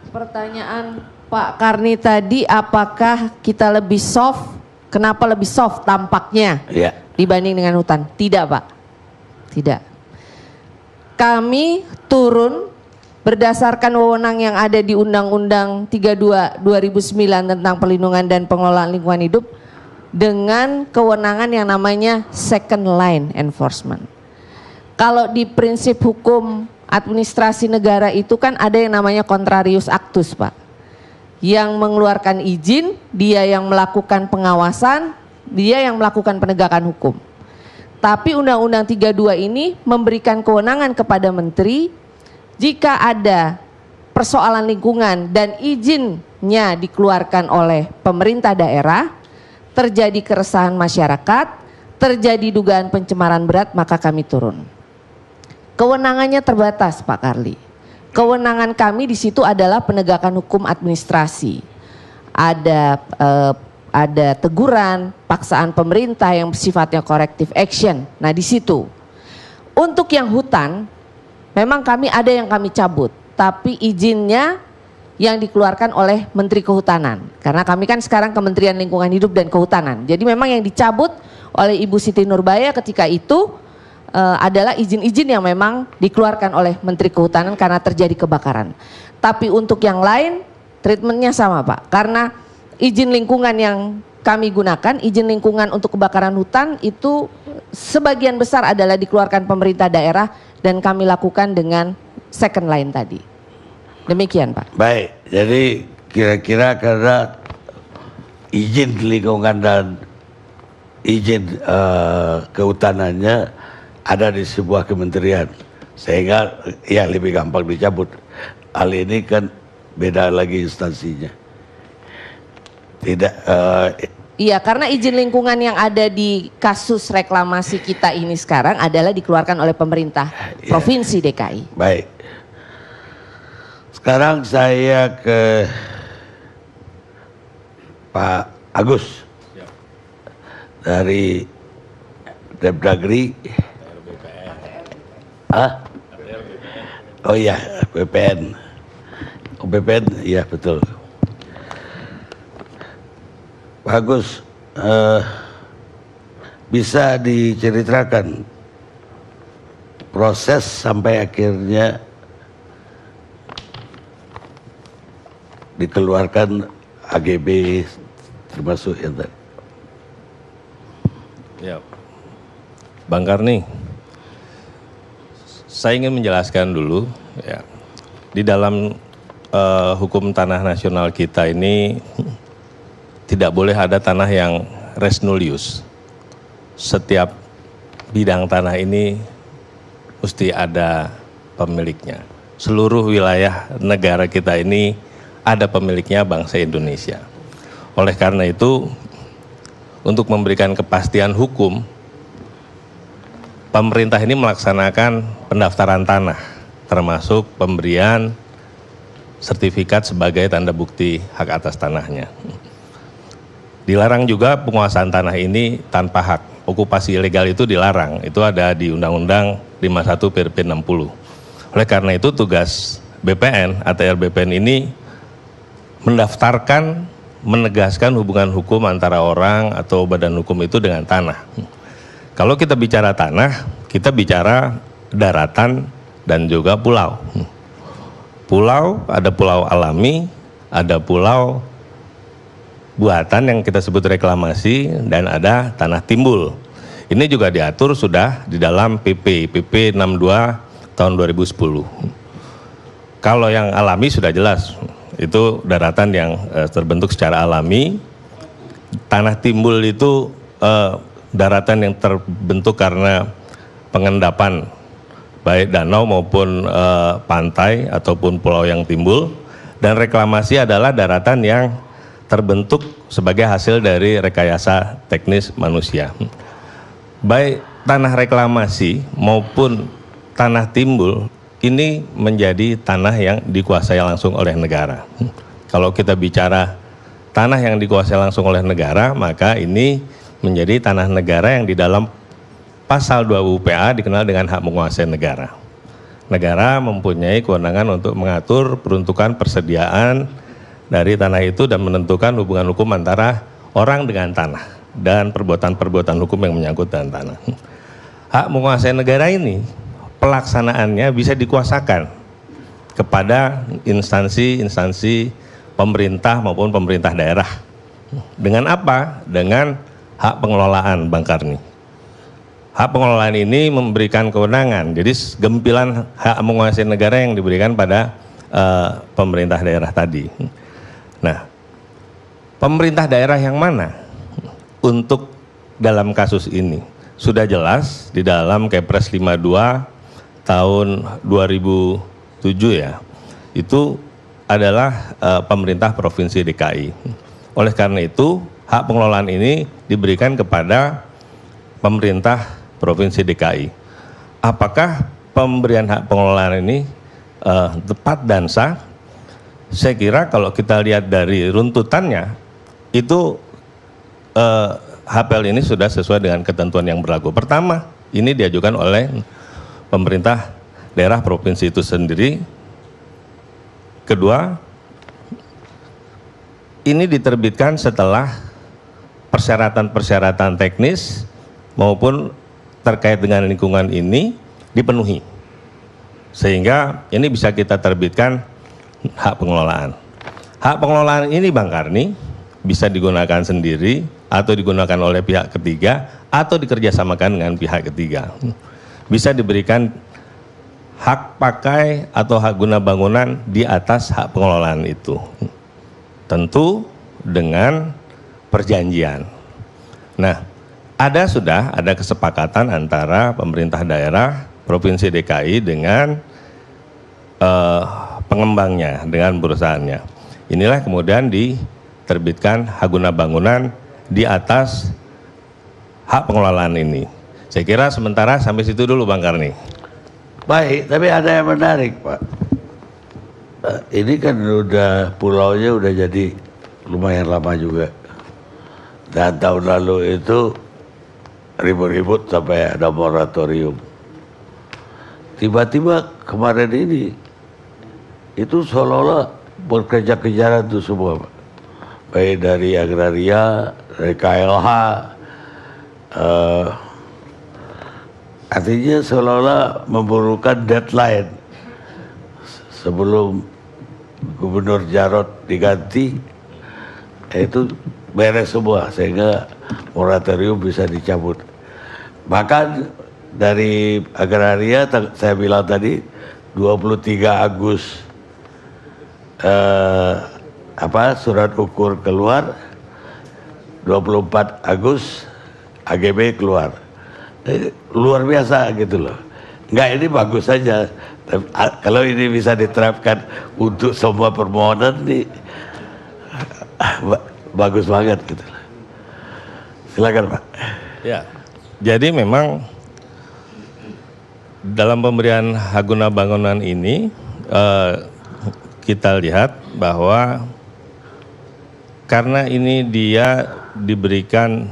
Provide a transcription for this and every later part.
Pertanyaan Pak Karni tadi, apakah kita lebih soft? Kenapa lebih soft tampaknya dibanding dengan hutan? Tidak, Pak. Tidak. Kami turun berdasarkan wewenang yang ada di Undang-Undang 32 2009 tentang perlindungan dan pengelolaan lingkungan hidup dengan kewenangan yang namanya second line enforcement. Kalau di prinsip hukum administrasi negara itu kan ada yang namanya contrarius actus, Pak. Yang mengeluarkan izin, dia yang melakukan pengawasan, dia yang melakukan penegakan hukum. Tapi Undang-Undang 32 ini memberikan kewenangan kepada menteri jika ada persoalan lingkungan dan izinnya dikeluarkan oleh pemerintah daerah, terjadi keresahan masyarakat, terjadi dugaan pencemaran berat, maka kami turun. Kewenangannya terbatas, Pak Karli. Kewenangan kami di situ adalah penegakan hukum administrasi. Ada teguran, paksaan pemerintah yang sifatnya corrective action. Nah, di situ. Untuk yang hutan, memang kami ada yang kami cabut, tapi izinnya yang dikeluarkan oleh Menteri Kehutanan. Karena kami kan sekarang Kementerian Lingkungan Hidup dan Kehutanan. Jadi memang yang dicabut oleh Ibu Siti Nurbaya ketika itu adalah izin-izin yang memang dikeluarkan oleh Menteri Kehutanan karena terjadi kebakaran. Tapi untuk yang lain treatmentnya sama, Pak. Karena izin lingkungan yang kami gunakan, izin lingkungan untuk kebakaran hutan itu sebagian besar adalah dikeluarkan pemerintah daerah dan kami lakukan dengan second line tadi. Demikian, Pak. Baik, jadi kira-kira karena izin lingkungan dan izin kehutanannya ada di sebuah kementerian, sehingga ya lebih gampang dicabut. Hal ini kan beda lagi instansinya. Tidak. Iya, karena izin lingkungan yang ada di kasus reklamasi kita ini sekarang adalah dikeluarkan oleh pemerintah Provinsi DKI. Baik. Sekarang saya ke Pak Agus dari Depdagri. Oh iya, BPN. Oh, BPN, iya betul. Pak Agus, bisa diceritakan proses sampai akhirnya dikeluarkan AGB termasuk yang tadi. Ya, Bang Karni, saya ingin menjelaskan dulu ya, di dalam hukum tanah nasional kita ini tidak boleh ada tanah yang res nullius. Setiap bidang tanah ini mesti ada pemiliknya. Seluruh wilayah negara kita ini ada pemiliknya, bangsa Indonesia. Oleh karena itu, untuk memberikan kepastian hukum, pemerintah ini melaksanakan pendaftaran tanah, termasuk pemberian sertifikat sebagai tanda bukti hak atas tanahnya. Dilarang juga penguasaan tanah ini tanpa hak. Okupasi ilegal itu dilarang. Itu ada di Undang-Undang 51 PRP 60. Oleh karena itu tugas BPN, ATR BPN ini mendaftarkan, menegaskan hubungan hukum antara orang atau badan hukum itu dengan tanah. Kalau kita bicara tanah, kita bicara daratan dan juga pulau. Pulau, ada pulau alami, ada pulau buatan yang kita sebut reklamasi, dan ada tanah timbul. Ini juga diatur sudah di dalam PP 62 tahun 2010. Kalau yang alami sudah jelas, itu daratan yang terbentuk secara alami. Tanah timbul itu daratan yang terbentuk karena pengendapan baik danau maupun pantai ataupun pulau yang timbul. Dan reklamasi adalah daratan yang terbentuk sebagai hasil dari rekayasa teknis manusia. Baik tanah reklamasi maupun tanah timbul ini menjadi tanah yang dikuasai langsung oleh negara. Kalau kita bicara tanah yang dikuasai langsung oleh negara, maka ini menjadi tanah negara yang di dalam pasal 2 UPA dikenal dengan hak menguasai negara. negara mempunyai kewenangan untuk mengatur peruntukan persediaan dari tanah itu dan menentukan hubungan hukum antara orang dengan tanah dan perbuatan-perbuatan hukum yang menyangkut dengan tanah. Hak menguasai negara ini pelaksanaannya bisa dikuasakan kepada instansi-instansi pemerintah maupun pemerintah daerah. Dengan apa? Dengan hak pengelolaan, Bang Karni. Hak pengelolaan ini memberikan kewenangan, jadi gempilan hak menguasai negara yang diberikan pada pemerintah daerah tadi. Nah, pemerintah daerah yang mana untuk dalam kasus ini? Sudah jelas di dalam Kepres 52 tahun 2007 ya, itu adalah pemerintah Provinsi DKI. Oleh karena itu, hak pengelolaan ini diberikan kepada pemerintah Provinsi DKI. Apakah pemberian hak pengelolaan ini tepat dan sah? Saya kira kalau kita lihat dari runtutannya, itu HPL ini sudah sesuai dengan ketentuan yang berlaku. Pertama, ini diajukan oleh pemerintah daerah provinsi itu sendiri. Kedua, ini diterbitkan setelah persyaratan-persyaratan teknis maupun terkait dengan lingkungan ini dipenuhi, sehingga ini bisa kita terbitkan hak pengelolaan. Hak pengelolaan ini, Bang Karni, bisa digunakan sendiri atau digunakan oleh pihak ketiga atau dikerjasamakan dengan pihak ketiga. Bisa diberikan hak pakai atau hak guna bangunan di atas hak pengelolaan itu, tentu dengan perjanjian. Nah, sudah ada kesepakatan antara pemerintah daerah Provinsi DKI dengan pengembangnya, dengan perusahaannya. Inilah kemudian diterbitkan hak guna bangunan di atas hak pengelolaan ini. Saya kira sementara sampai situ dulu, Bang Karni. Baik, tapi ada yang menarik, Pak. Ini kan pulaunya udah jadi lumayan lama juga. Dan tahun lalu itu ribut-ribut sampai ada moratorium. Tiba-tiba kemarin ini itu seolah-olah berkejar-kejaran itu semua, Pak. Baik dari agraria, dari KLH, artinya seolah-olah memburukan deadline sebelum Gubernur Jarot diganti, itu beres semua sehingga moratorium bisa dicabut. Bahkan dari agraria saya bilang tadi 23 Agustus surat ukur keluar, 24 Agustus AGB keluar. Luar biasa gitu loh. Enggak, ini bagus saja. Kalau ini bisa diterapkan untuk semua permohonan nih, bagus banget gitu. Silakan, Pak. Ya, jadi memang dalam pemberian hak guna bangunan ini kita lihat bahwa karena ini dia diberikan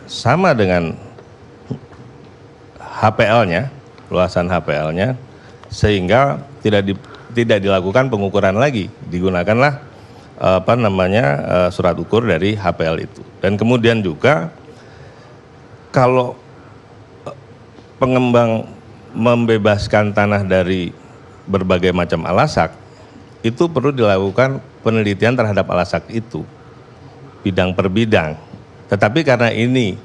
sama dengan HPL-nya, luasan HPL-nya, sehingga tidak dilakukan pengukuran lagi, digunakanlah surat ukur dari HPL itu. Dan kemudian juga kalau pengembang membebaskan tanah dari berbagai macam alasak, itu perlu dilakukan penelitian terhadap alasak itu, bidang per bidang. Tetapi karena ini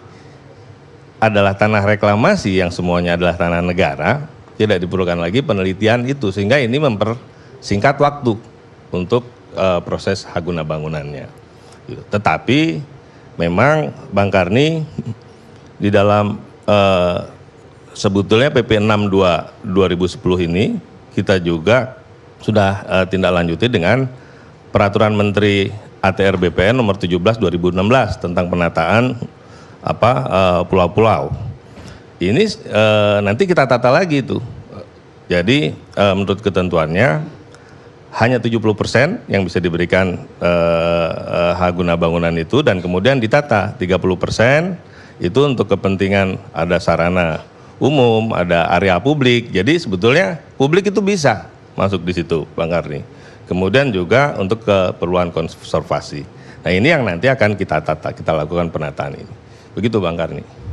adalah tanah reklamasi yang semuanya adalah tanah negara, tidak diperlukan lagi penelitian itu, sehingga ini mempersingkat waktu untuk proses hak guna bangunannya. Tetapi memang Bang Karni di dalam sebetulnya PP 62 2010 ini kita juga sudah tindak lanjuti dengan Peraturan Menteri ATR BPN nomor 17 2016 tentang penataan pulau-pulau. Ini nanti kita tata lagi itu. Jadi menurut ketentuannya hanya 70% yang bisa diberikan hak guna bangunan itu, dan kemudian ditata 30% itu untuk kepentingan ada sarana umum, ada area publik. Jadi sebetulnya publik itu bisa masuk di situ, Bang Karni. Kemudian juga untuk keperluan konservasi. Nah ini yang nanti akan kita tata, kita lakukan penataan ini. Begitu Bang Karni.